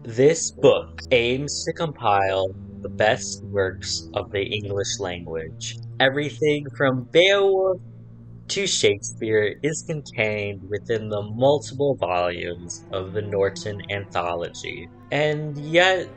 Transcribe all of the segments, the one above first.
This book aims to compile the best works of the English language. Everything from Beowulf to Shakespeare is contained within the multiple volumes of the Norton Anthology. And yet,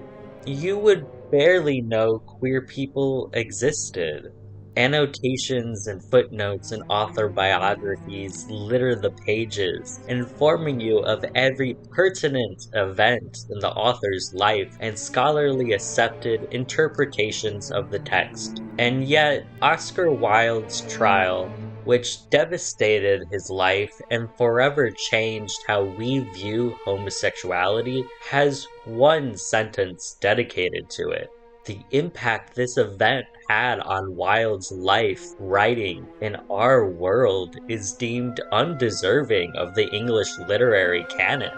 you would barely know queer people existed. Annotations and footnotes and author biographies litter the pages, informing you of every pertinent event in the author's life and scholarly accepted interpretations of the text. And yet, Oscar Wilde's trial, which devastated his life and forever changed how we view homosexuality, has one sentence dedicated to it. The impact this event had on Wilde's life, writing, in our world is deemed undeserving of the English literary canon.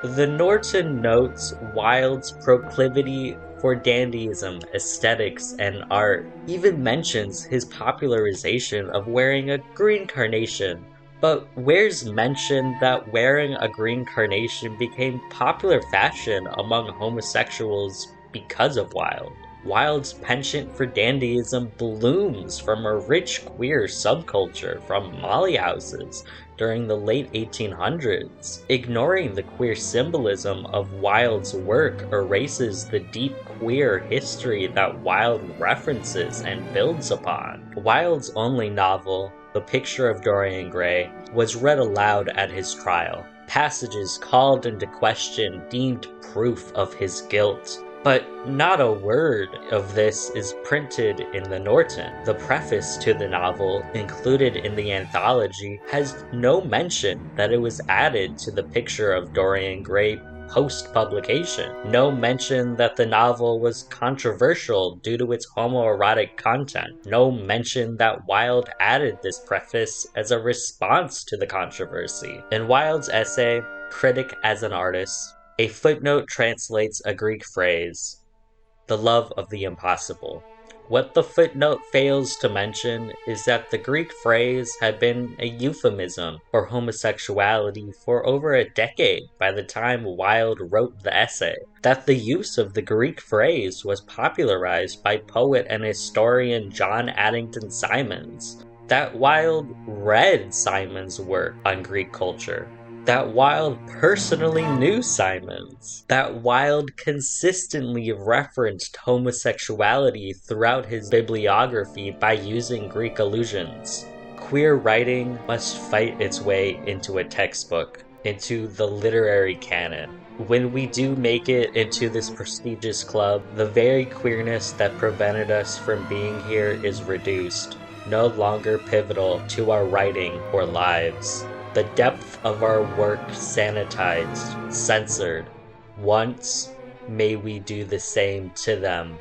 The Norton notes Wilde's proclivity for dandyism, aesthetics, and art, even mentions his popularization of wearing a green carnation. But where's mention that wearing a green carnation became popular fashion among homosexuals because of Wilde? Wilde's penchant for dandyism blooms from a rich queer subculture from molly houses during the late 1800s. Ignoring the queer symbolism of Wilde's work erases the deep queer history that Wilde references and builds upon. Wilde's only novel, The Picture of Dorian Gray, was read aloud at his trial. Passages called into question deemed proof of his guilt. But not a word of this is printed in the Norton. The preface to the novel, included in the anthology, has no mention that it was added to the Picture of Dorian Gray post-publication. No mention that the novel was controversial due to its homoerotic content. No mention that Wilde added this preface as a response to the controversy. In Wilde's essay, Critic as an Artist, a footnote translates a Greek phrase, the love of the impossible. What the footnote fails to mention is that the Greek phrase had been a euphemism for homosexuality for over a decade by the time Wilde wrote the essay. That the use of the Greek phrase was popularized by poet and historian John Addington Symonds. That Wilde read Symonds' work on Greek culture. That Wilde personally knew Symonds. That Wilde consistently referenced homosexuality throughout his bibliography by using Greek allusions. Queer writing must fight its way into a textbook, into the literary canon. When we do make it into this prestigious club, the very queerness that prevented us from being here is reduced, no longer pivotal to our writing or lives. The depth of our work sanitized, censored. Once, may we do the same to them.